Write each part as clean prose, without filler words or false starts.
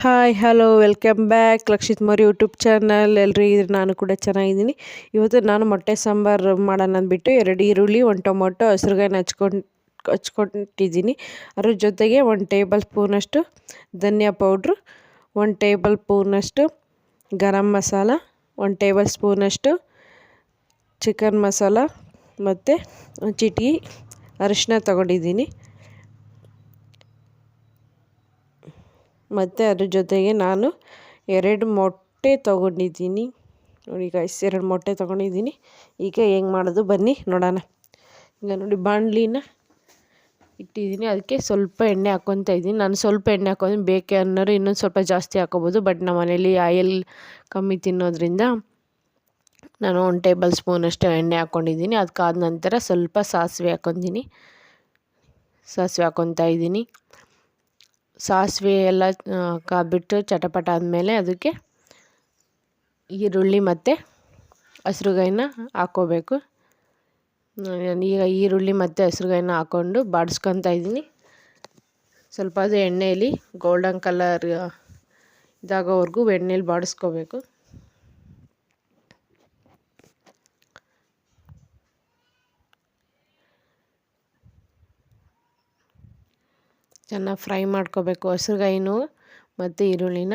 Hi hello welcome back Lakshit Mori YouTube channel. ಎಲ್ಲರೂ ನಾನು ಕೂಡ ಚೆನ್ನಾಗಿದ್ದೀನಿ. ಇವತ್ತು ನಾನು ಮೊಟ್ಟೆ ಸಾಂಬಾರು ಮಾಡೋಣ ಅಂದ್ಬಿಟ್ಟು 2 ಈರುಳ್ಳಿ, 1 ಟೊಮೊಟೊ, ಹಸಿರುಗಾಯಿನ ಹಚ್ಕೊಟ್ಟಿದ್ದೀನಿ. ಅದ್ರ ಜೊತೆಗೆ 1 ಟೇಬಲ್ ಸ್ಪೂನಷ್ಟು ಧನಿಯಾ ಪೌಡ್ರು, 1 ಟೇಬಲ್ ಸ್ಪೂನಷ್ಟು ಗರಂ ಮಸಾಲ, 1 ಟೇಬಲ್ ಸ್ಪೂನಷ್ಟು ಚಿಕನ್ ಮಸಾಲ ಮತ್ತು ಒಂದು ಚಿಟಿಕೆ ಅರಿಶಿನ ತೊಗೊಂಡಿದ್ದೀನಿ. ಮತ್ತು ಅದ್ರ ಜೊತೆಗೆ ನಾನು 2 ಮೊಟ್ಟೆ ತೊಗೊಂಡಿದ್ದೀನಿ. ನೋಡಿ ಗೈಸ್, 2 ಮೊಟ್ಟೆ ತೊಗೊಂಡಿದ್ದೀನಿ. ಈಗ ಹೆಂಗೆ ಮಾಡೋದು ಬನ್ನಿ ನೋಡೋಣ. ಈಗ ನೋಡಿ ಬಾಣಲಿನ ಇಟ್ಟಿದ್ದೀನಿ, ಅದಕ್ಕೆ ಸ್ವಲ್ಪ ಎಣ್ಣೆ ಹಾಕ್ಕೊತಾ ಇದ್ದೀನಿ. ನಾನು ಸ್ವಲ್ಪ ಎಣ್ಣೆ ಹಾಕೋತೀನಿ, ಬೇಕೆ ಅನ್ನೋರು ಇನ್ನೊಂದು ಸ್ವಲ್ಪ ಜಾಸ್ತಿ ಹಾಕೋಬೋದು. ಬಟ್ ನಮ್ಮ ಮನೇಲಿ ಆಯಿಲ್ ಕಮ್ಮಿ ತಿನ್ನೋದ್ರಿಂದ ನಾನು 1 ಟೇಬಲ್ ಸ್ಪೂನಷ್ಟು ಎಣ್ಣೆ ಹಾಕ್ಕೊಂಡಿದ್ದೀನಿ. ಅದಕ್ಕಾದ ನಂತರ ಸ್ವಲ್ಪ ಸಾಸಿವೆ ಹಾಕ್ಕೊತಾ ಇದ್ದೀನಿ. ಸಾಸಿವೆ ಎಲ್ಲ ಕಾದ್ಬಿಟ್ಟು ಚಟಪಟ ಆದಮೇಲೆ ಅದಕ್ಕೆ ಈರುಳ್ಳಿ ಮತ್ತು ಹಸಿರುಗಾಯಿನ ಹಾಕ್ಕೋಬೇಕು. ಈಗ ಈರುಳ್ಳಿ ಮತ್ತು ಹಸಿರುಗಾಯಿನ ಹಾಕ್ಕೊಂಡು ಬಾಡಿಸ್ಕೊತಾ ಇದ್ದೀನಿ. ಸ್ವಲ್ಪ ಅದು ಎಣ್ಣೆಯಲ್ಲಿ ಗೋಲ್ಡನ್ ಕಲರ್ ಇದಾಗೋವರೆಗೂ ಎಣ್ಣೆಲಿ ಬಾಡಿಸ್ಕೋಬೇಕು. ಚೆನ್ನಾಗಿ ಫ್ರೈ ಮಾಡ್ಕೋಬೇಕು ಹಸಿರುಗಾಯಿನೂ ಮತ್ತು ಈರುಳ್ಳಿನ.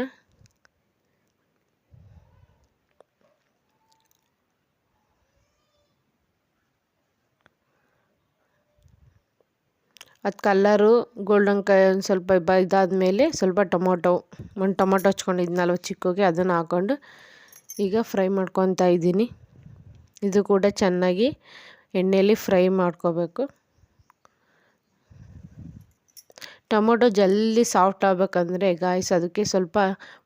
ಅದು ಕಲ್ಲರು ಗೋಲ್ಡನ್ ಒಂದು ಸ್ವಲ್ಪ ಇದಾದಮೇಲೆ ಸ್ವಲ್ಪ ಒಂದು ಟೊಮೊಟೊ ಹಚ್ಕೊಂಡಿದ್ನಲ್ವ ಚಿಕ್ಕಗೆ, ಅದನ್ನು ಹಾಕ್ಕೊಂಡು ಈಗ ಫ್ರೈ ಮಾಡ್ಕೊತಾ ಇದ್ದೀನಿ. ಇದು ಕೂಡ ಚೆನ್ನಾಗಿ ಎಣ್ಣೆಯಲ್ಲಿ ಫ್ರೈ ಮಾಡ್ಕೋಬೇಕು. ಟೊಮೊಟೊ ಜಲ್ದಿ ಸಾಫ್ಟ್ ಆಗಬೇಕಂದ್ರೆ ಗಾಯ್ಸ್ ಅದಕ್ಕೆ ಸ್ವಲ್ಪ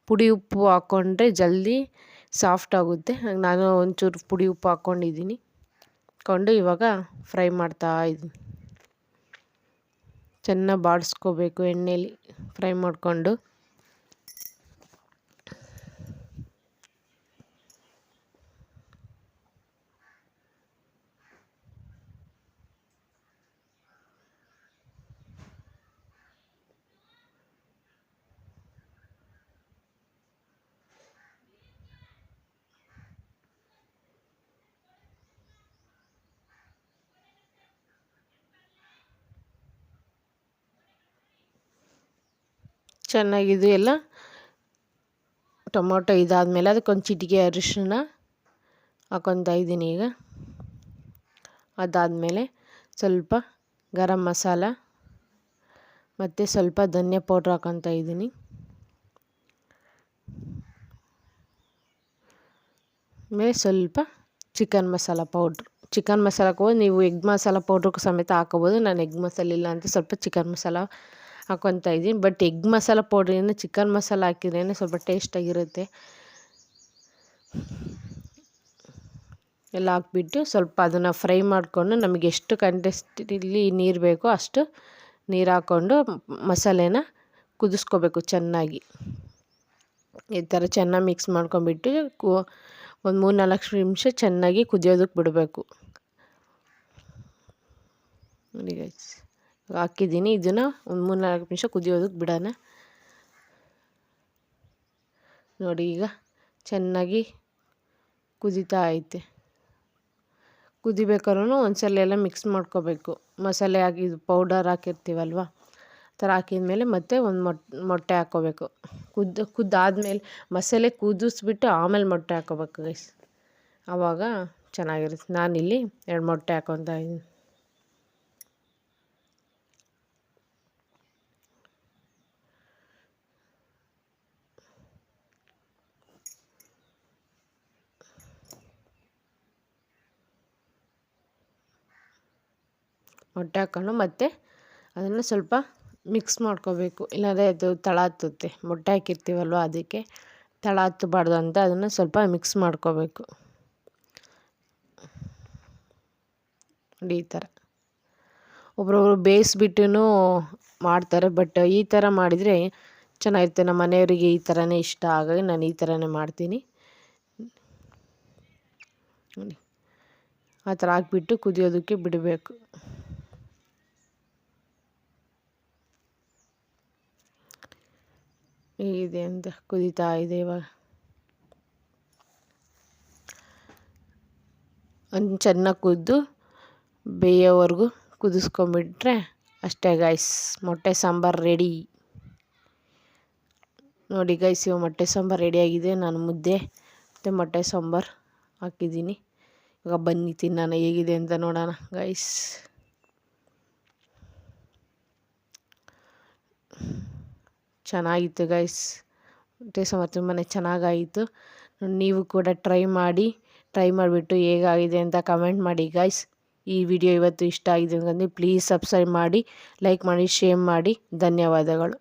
ಪುಡಿ ಉಪ್ಪು ಹಾಕ್ಕೊಂಡ್ರೆ ಜಲ್ದಿ ಸಾಫ್ಟ್ ಆಗುತ್ತೆ. ನಾನು ಒಂಚೂರು ಪುಡಿ ಉಪ್ಪು ಹಾಕ್ಕೊಂಡಿದ್ದೀನಿ. ಇವಾಗ ಫ್ರೈ ಮಾಡ್ತಾ ಇದ್ದೀನಿ. ಚೆನ್ನಾಗಿ ಬಾಡಿಸ್ಕೋಬೇಕು ಎಣ್ಣೆಲಿ ಫ್ರೈ ಮಾಡಿಕೊಂಡು. ಚೆನ್ನಾಗಿದು ಎಲ್ಲ ಟೊಮೊಟೊ ಇದಾದಮೇಲೆ ಅದಕ್ಕೊಂದು ಚಿಟಿಕೆ ಅರಿಶಿನ ಹಾಕ್ಕೊತಾ ಇದ್ದೀನಿ. ಈಗ ಅದಾದಮೇಲೆ ಸ್ವಲ್ಪ ಗರಂ ಮಸಾಲ ಮತ್ತು ಸ್ವಲ್ಪ ಧನಿಯಾ ಪೌಡ್ರ್ ಹಾಕ್ಕೊತಾ ಇದ್ದೀನಿ. ಆಮೇಲೆ ಸ್ವಲ್ಪ ಚಿಕನ್ ಮಸಾಲ ಹಾಕ್ಬೋದು. ನೀವು ಎಗ್ ಮಸಾಲ ಪೌಡ್ರು ಸಮೇತ ಹಾಕ್ಕೋಬೋದು. ನಾನು ಎಗ್ ಮಸಾಲ ಇಲ್ಲ ಅಂತ ಸ್ವಲ್ಪ ಚಿಕನ್ ಮಸಾಲ ಹಾಕ್ಕೊತಾ ಇದ್ದೀನಿ. ಬಟ್ ಎಗ್ ಮಸಾಲ ಪೌಡ್ರಿಂದ ಚಿಕನ್ ಮಸಾಲ ಹಾಕಿದ್ರೇ ಸ್ವಲ್ಪ ಟೇಸ್ಟಾಗಿರುತ್ತೆ. ಎಲ್ಲ ಹಾಕ್ಬಿಟ್ಟು ಸ್ವಲ್ಪ ಅದನ್ನು ಫ್ರೈ ಮಾಡಿಕೊಂಡು ನಮಗೆ ಎಷ್ಟು ಕ್ವಾಂಟಿಟಿಲಿ ನೀರು ಬೇಕೋ ಅಷ್ಟು ನೀರು ಹಾಕ್ಕೊಂಡು ಮಸಾಲೆನ ಕುದಿಸ್ಕೋಬೇಕು ಚೆನ್ನಾಗಿ. ಈ ಥರ ಚೆನ್ನಾಗಿ ಮಿಕ್ಸ್ ಮಾಡ್ಕೊಂಬಿಟ್ಟು ಒಂದು 3-4 ನಿಮಿಷ ಚೆನ್ನಾಗಿ ಕುದಿಯೋದಕ್ಕೆ ಬಿಡಬೇಕು. ನೋಡಿ ಗೈಸ್, ಹಾಕಿದ್ದೀನಿ. ಇದನ್ನು ಒಂದು 3-4 ನಿಮಿಷ ಕುದಿಯೋದಕ್ಕೆ ಬಿಡೋಣ. ನೋಡಿ ಈಗ ಚೆನ್ನಾಗಿ ಕುದೀತಾ ಐತೆ. ಕುದಿಬೇಕಾದ್ರೂ ಒಂದ್ಸಲ ಎಲ್ಲ ಮಿಕ್ಸ್ ಮಾಡ್ಕೋಬೇಕು. ಮಸಾಲೆ ಇದು ಪೌಡರ್ ಹಾಕಿರ್ತೀವಲ್ವ, ಆ ಥರ ಹಾಕಿದ್ಮೇಲೆ ಮತ್ತೆ ಒಂದು ಮೊಟ್ಟೆ ಹಾಕ್ಕೋಬೇಕು. ಕುದ್ದಾದ್ಮೇಲೆ ಮಸಾಲೆ ಕುದಿಸ್ಬಿಟ್ಟು ಆಮೇಲೆ ಮೊಟ್ಟೆ ಹಾಕ್ಕೋಬೇಕು ಗೈಸ್, ಆವಾಗ ಚೆನ್ನಾಗಿರುತ್ತೆ. ನಾನಿಲ್ಲಿ 2 ಮೊಟ್ಟೆ ಹಾಕ್ಕೊತಾ ಇದ್ದೀನಿ. ಮೊಟ್ಟೆ ಹಾಕ್ಕೊಂಡು ಮತ್ತೆ ಅದನ್ನು ಸ್ವಲ್ಪ ಮಿಕ್ಸ್ ಮಾಡ್ಕೋಬೇಕು, ಇಲ್ಲಾಂದರೆ ಅದು ತಳ ಹತ್ತುತ್ತೆ. ಮೊಟ್ಟೆ ಹಾಕಿರ್ತೀವಲ್ವ ಅದಕ್ಕೆ ತಳ ಹತ್ತಬಾರ್ದು ಅಂತ ಅದನ್ನು ಸ್ವಲ್ಪ ಮಿಕ್ಸ್ ಮಾಡ್ಕೋಬೇಕು. ನೋಡಿ ಈ ಥರ ಒಬ್ರೊಬ್ರು ಬೇಯಿಸ್ಬಿಟ್ಟು ಮಾಡ್ತಾರೆ. ಬಟ್ ಈ ಥರ ಮಾಡಿದರೆ ಚೆನ್ನಾಗಿರುತ್ತೆ. ನಮ್ಮ ಮನೆಯವರಿಗೆ ಈ ಥರನೇ ಇಷ್ಟ, ಹಾಗಾಗಿ ನಾನು ಈ ಥರನೇ ಮಾಡ್ತೀನಿ. ನೋಡಿ ಆ ಥರ ಹಾಕ್ಬಿಟ್ಟು ಕುದಿಯೋದಕ್ಕೆ ಬಿಡಬೇಕು. ಹೇಗಿದೆ ಅಂತ ಕುದೀತಾ ಇದೆ ಇವಾಗ. ಒಂದು ಚೆನ್ನಾಗಿ ಕುದ್ದು ಬೇಯೋವರೆಗೂ ಕುದಿಸ್ಕೊಂಬಿಟ್ರೆ ಅಷ್ಟೇ ಗೈಸ್, ಮೊಟ್ಟೆ ಸಾಂಬಾರು ರೆಡಿ. ನೋಡಿ ಗೈಸ್, ಇವಾಗ ಮೊಟ್ಟೆ ಸಾಂಬಾರು ರೆಡಿಯಾಗಿದೆ. ನಾನು ಮುದ್ದೆ ಮತ್ತು ಮೊಟ್ಟೆ ಸಾಂಬಾರು ಹಾಕಿದ್ದೀನಿ. ಇವಾಗ ಬನ್ನಿ ತಿನ್ನೋಣ, ಹೇಗಿದೆ ಅಂತ ನೋಡೋಣ ಗೈಸ್. ಚೆನ್ನಾಗಿತ್ತು ಗೈಸ್, ಮೊಟ್ಟೆ ಸಾಂಬಾರು ತುಂಬಾ ಚೆನ್ನಾಗಾಯಿತು. ನೀವು ಕೂಡ ಟ್ರೈ ಮಾಡಿಬಿಟ್ಟು ಹೇಗಾಗಿದೆ ಅಂತ ಕಮೆಂಟ್ ಮಾಡಿ ಗೈಸ್. ಈ ವಿಡಿಯೋ ಇವತ್ತು ಇಷ್ಟ ಆಗಿದೆ ಅಂತಂದರೆ ಪ್ಲೀಸ್ ಸಬ್ಸ್ಕ್ರೈಬ್ ಮಾಡಿ, ಲೈಕ್ ಮಾಡಿ, ಶೇರ್ ಮಾಡಿ. ಧನ್ಯವಾದಗಳು.